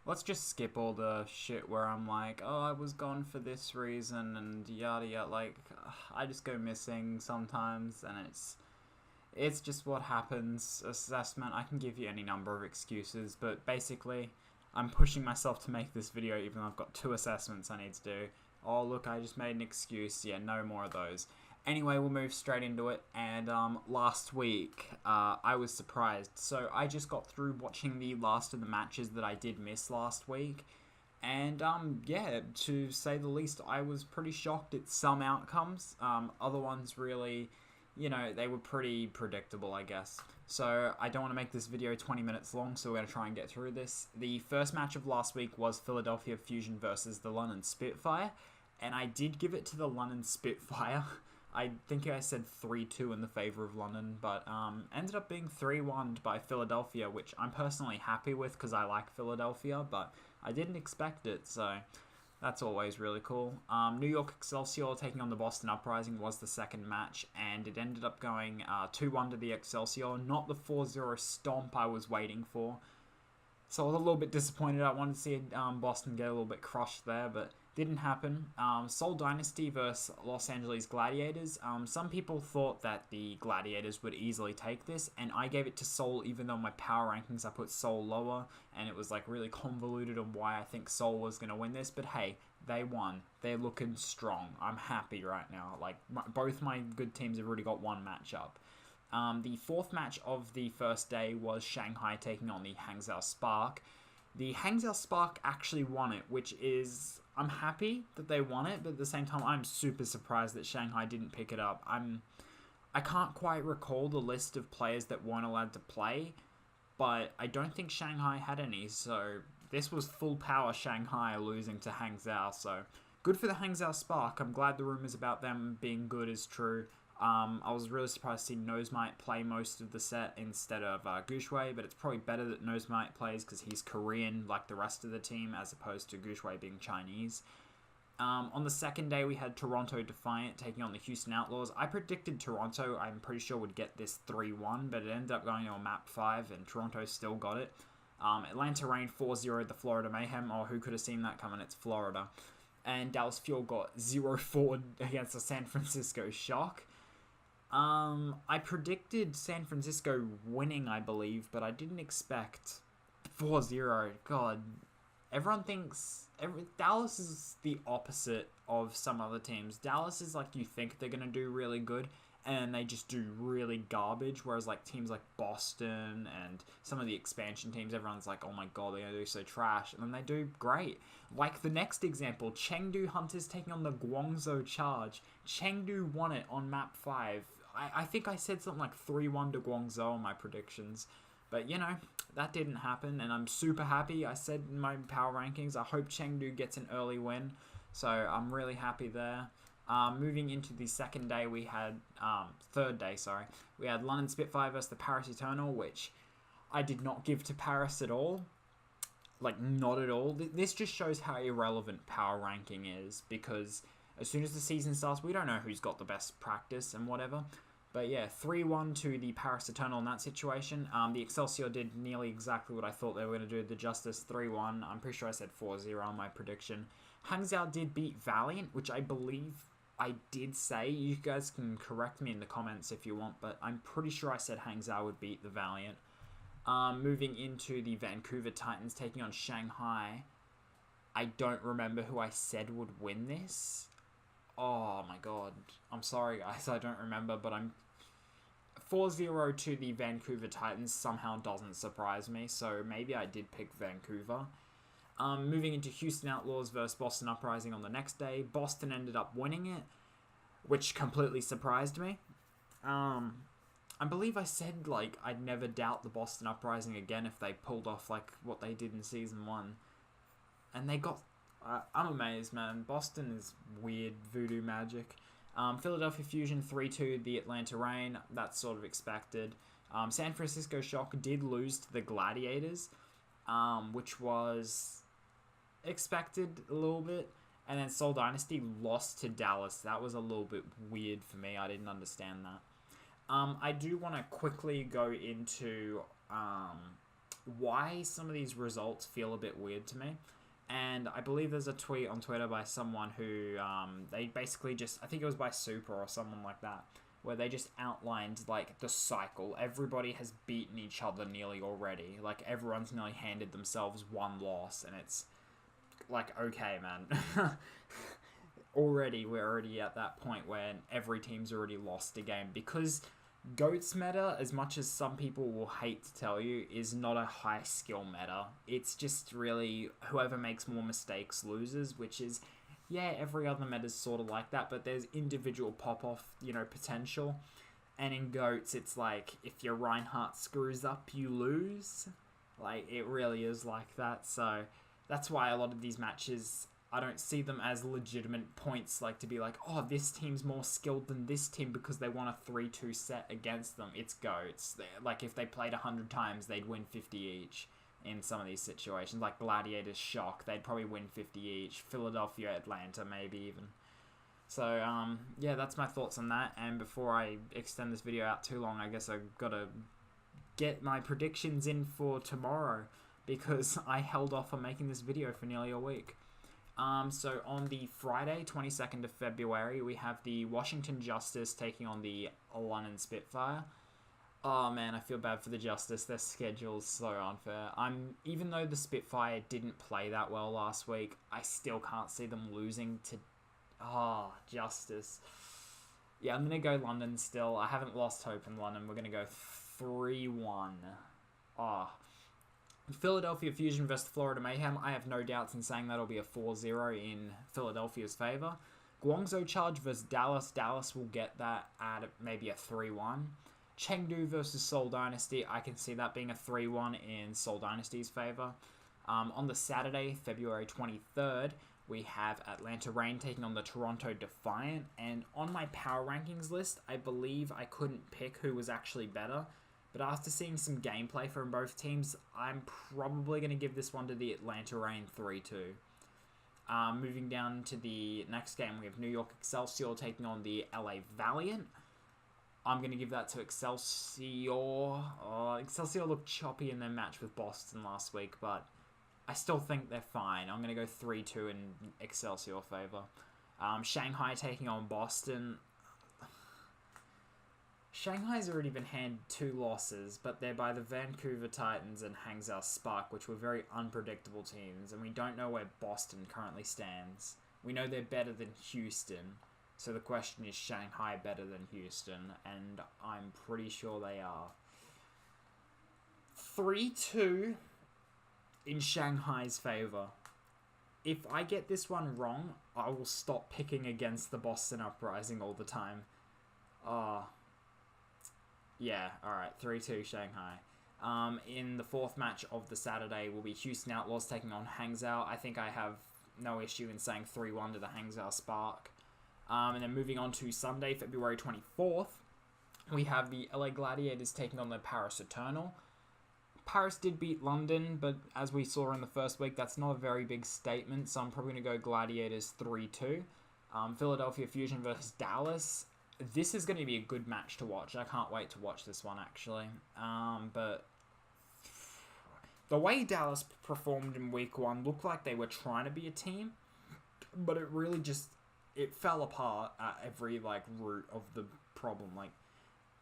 let's just skip all the shit where I'm like, oh, I was gone for this reason and yada yada. Like, I just go missing sometimes, and it's just what happens. Assessment. I can give you any number of excuses, but basically, I'm pushing myself to make this video even though I've got 2 assessments I need to do. Oh, look, I just made an excuse. Yeah, no more of those. Anyway, we'll move straight into it. And last week, I was surprised. So I just got through watching the last of the matches that I did miss last week. And yeah, to say the least, I was pretty shocked at some outcomes. Other ones really, they were pretty predictable, I guess. So I don't want to make this video 20 minutes long, so we're going to try and get through this. The first match of last week was Philadelphia Fusion versus the London Spitfire. And I did give it to the London Spitfire. I think I said 3-2 in the favour of London, but ended up being 3-1 by Philadelphia, which I'm personally happy with because I like Philadelphia, but I didn't expect it, so that's always really cool. New York Excelsior taking on the Boston Uprising was the second match, and it ended up going 2-1 to the Excelsior, not the 4-0 stomp I was waiting for. So I was a little bit disappointed. I wanted to see Boston get a little bit crushed there, but didn't happen. Seoul Dynasty versus Los Angeles Gladiators. Some people thought that the Gladiators would easily take this, and I gave it to Seoul even though my power rankings I put Seoul lower, and it was like really convoluted on why I think Seoul was going to win this, but hey, they won. They're looking strong. I'm happy right now. Like, both my good teams have already got one matchup. The fourth match of the first day was Shanghai taking on the Hangzhou Spark. The Hangzhou Spark actually won it, which is... I'm happy that they won it, but at the same time, I'm super surprised that Shanghai didn't pick it up. I can't quite recall the list of players that weren't allowed to play, but I don't think Shanghai had any, so this was full power Shanghai losing to Hangzhou, so good for the Hangzhou Spark. I'm glad the rumours about them being good is true. I was really surprised to see Nosemight play most of the set instead of Gushwei, but it's probably better that Nosemight plays because he's Korean like the rest of the team as opposed to Gushwei being Chinese. On the second day, we had Toronto Defiant taking on the Houston Outlaws. I predicted Toronto, I'm pretty sure, would get this 3-1, but it ended up going to a map 5, and Toronto still got it. Atlanta Reign 4-0 the Florida Mayhem. Oh, who could have seen that coming? It's Florida. And Dallas Fuel got 0-4 against the San Francisco Shock. I predicted San Francisco winning, I believe, but I didn't expect 4-0. God, everyone thinks... Dallas is the opposite of some other teams. Dallas is like, you think they're going to do really good, and they just do really garbage, whereas like teams like Boston and some of the expansion teams, everyone's like, oh my god, they're going to do so trash, and then they do great. Like the next example, Chengdu Hunters taking on the Guangzhou Charge. Chengdu won it on map 5. I think I said something like 3-1 to Guangzhou on my predictions. But, that didn't happen, and I'm super happy. I said in my power rankings, I hope Chengdu gets an early win. So, I'm really happy there. Moving into the second day, we had... third day, sorry. We had London Spitfire versus the Paris Eternal, which I did not give to Paris at all. Like, not at all. This just shows how irrelevant power ranking is, because... as soon as the season starts, we don't know who's got the best practice and whatever. But yeah, 3-1 to the Paris Eternal in that situation. The Excelsior did nearly exactly what I thought they were going to do. The Justice 3-1. I'm pretty sure I said 4-0 on my prediction. Hangzhou did beat Valiant, which I believe I did say. You guys can correct me in the comments if you want, but I'm pretty sure I said Hangzhou would beat the Valiant. Moving into the Vancouver Titans taking on Shanghai. I don't remember who I said would win this. Oh my god. I'm sorry guys, I don't remember, but I'm 4-0 to the Vancouver Titans somehow doesn't surprise me, so maybe I did pick Vancouver. Moving into Houston Outlaws versus Boston Uprising on the next day. Boston ended up winning it, which completely surprised me. I believe I said, like, I'd never doubt the Boston Uprising again if they pulled off, like, what they did in Season 1. And they got... I'm amazed, man. Boston is weird voodoo magic. Philadelphia Fusion 3-2 the Atlanta Reign. That's sort of expected. San Francisco Shock did lose to the Gladiators, which was expected a little bit. And then Seoul Dynasty lost to Dallas. That was a little bit weird for me. I didn't understand that. I do want to quickly go into why some of these results feel a bit weird to me. And I believe there's a tweet on Twitter by someone who, they basically just, I think it was by Super or someone like that, where they just outlined, like, the cycle. Everybody has beaten each other nearly already. Like, everyone's nearly handed themselves one loss, and it's, like, okay, man. We're already at that point where every team's already lost a game, because GOATS meta, as much as some people will hate to tell you, is not a high skill meta. It's just really whoever makes more mistakes loses, which is, yeah, every other meta is sort of like that, but there's individual pop-off, potential. And in GOATS, it's like, if your Reinhardt screws up, you lose. Like, it really is like that, so that's why a lot of these matches, I don't see them as legitimate points, like, to be like, oh, this team's more skilled than this team because they won a 3-2 set against them. It's GOATS. Like, if they played 100 times, they'd win 50 each in some of these situations. Like, Gladiators Shock, they'd probably win 50 each. Philadelphia, Atlanta, maybe even. So, yeah, that's my thoughts on that. And before I extend this video out too long, I guess I've got to get my predictions in for tomorrow, because I held off on making this video for nearly a week. So on the Friday, 22nd of February, we have the Washington Justice taking on the London Spitfire. Oh man, I feel bad for the Justice. Their schedule's so unfair. Even though the Spitfire didn't play that well last week, I still can't see them losing to... Justice. Yeah, I'm going to go London still. I haven't lost hope in London. We're going to go 3-1. Philadelphia Fusion versus Florida Mayhem. I have no doubts in saying that'll be a 4-0 in Philadelphia's favor. Guangzhou Charge versus Dallas. Dallas will get that at maybe a 3-1. Chengdu versus Seoul Dynasty. I can see that being a 3-1 in Seoul Dynasty's favor. On the Saturday, February 23rd, we have Atlanta Reign taking on the Toronto Defiant. And on my power rankings list, I believe I couldn't pick who was actually better. But after seeing some gameplay from both teams, I'm probably going to give this one to the Atlanta Reign 3-2. Moving down to the next game, we have New York Excelsior taking on the LA Valiant. I'm going to give that to Excelsior. Excelsior looked choppy in their match with Boston last week, but I still think they're fine. I'm going to go 3-2 in Excelsior favor. Shanghai taking on Boston. Shanghai's already been handed 2 losses, but they're by the Vancouver Titans and Hangzhou Spark, which were very unpredictable teams, and we don't know where Boston currently stands. We know they're better than Houston, so the question is Shanghai better than Houston, and I'm pretty sure they are. 3-2 in Shanghai's favor. If I get this one wrong, I will stop picking against the Boston Uprising all the time. Yeah, alright, 3-2 Shanghai. In the 4th match of the Saturday will be Houston Outlaws taking on Hangzhou. I think I have no issue in saying 3-1 to the Hangzhou Spark. And then moving on to Sunday, February 24th, we have the LA Gladiators taking on the Paris Eternal. Paris did beat London, but as we saw in the first week, that's not a very big statement, so I'm probably going to go Gladiators 3-2. Philadelphia Fusion versus Dallas. This is going to be a good match to watch. I can't wait to watch this one, actually. But the way Dallas performed in week 1 looked like they were trying to be a team, but it really just, it fell apart at every, root of the problem.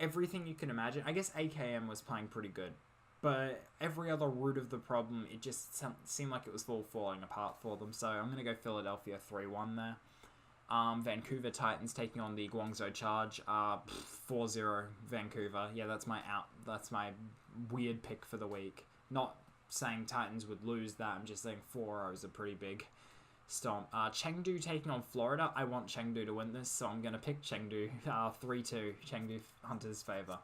Everything you can imagine. I guess AKM was playing pretty good, but every other root of the problem, it just seemed like it was all falling apart for them. So I'm going to go Philadelphia 3-1 there. Vancouver Titans taking on the Guangzhou Charge. 4-0 Vancouver. Yeah, that's my weird pick for the week. Not saying Titans would lose that. I'm just saying 4-0 is a pretty big stomp. Chengdu taking on Florida. I want Chengdu to win this, so I'm going to pick Chengdu. 3-2 Chengdu Hunters' favor.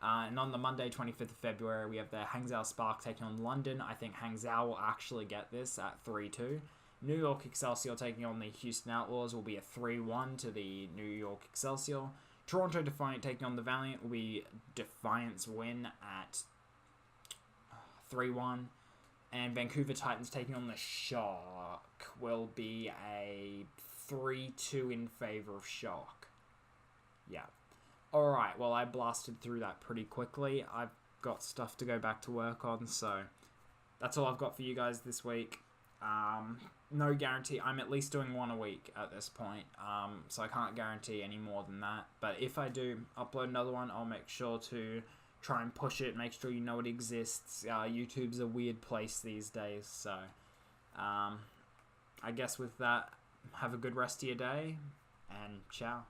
And on the Monday, 25th of February, we have the Hangzhou Spark taking on London. I think Hangzhou will actually get this at 3-2. New York Excelsior taking on the Houston Outlaws will be a 3-1 to the New York Excelsior. Toronto Defiant taking on the Valiant will be Defiant's win at 3-1. And Vancouver Titans taking on the Shock will be a 3-2 in favor of Shock. Yeah. Alright, well, I blasted through that pretty quickly. I've got stuff to go back to work on. So that's all I've got for you guys this week. No guarantee. I'm at least doing one a week at this point, so I can't guarantee any more than that. But if I do upload another one, I'll make sure to try and push it, make sure you know it exists. YouTube's a weird place these days, so I guess with that, have a good rest of your day, and ciao.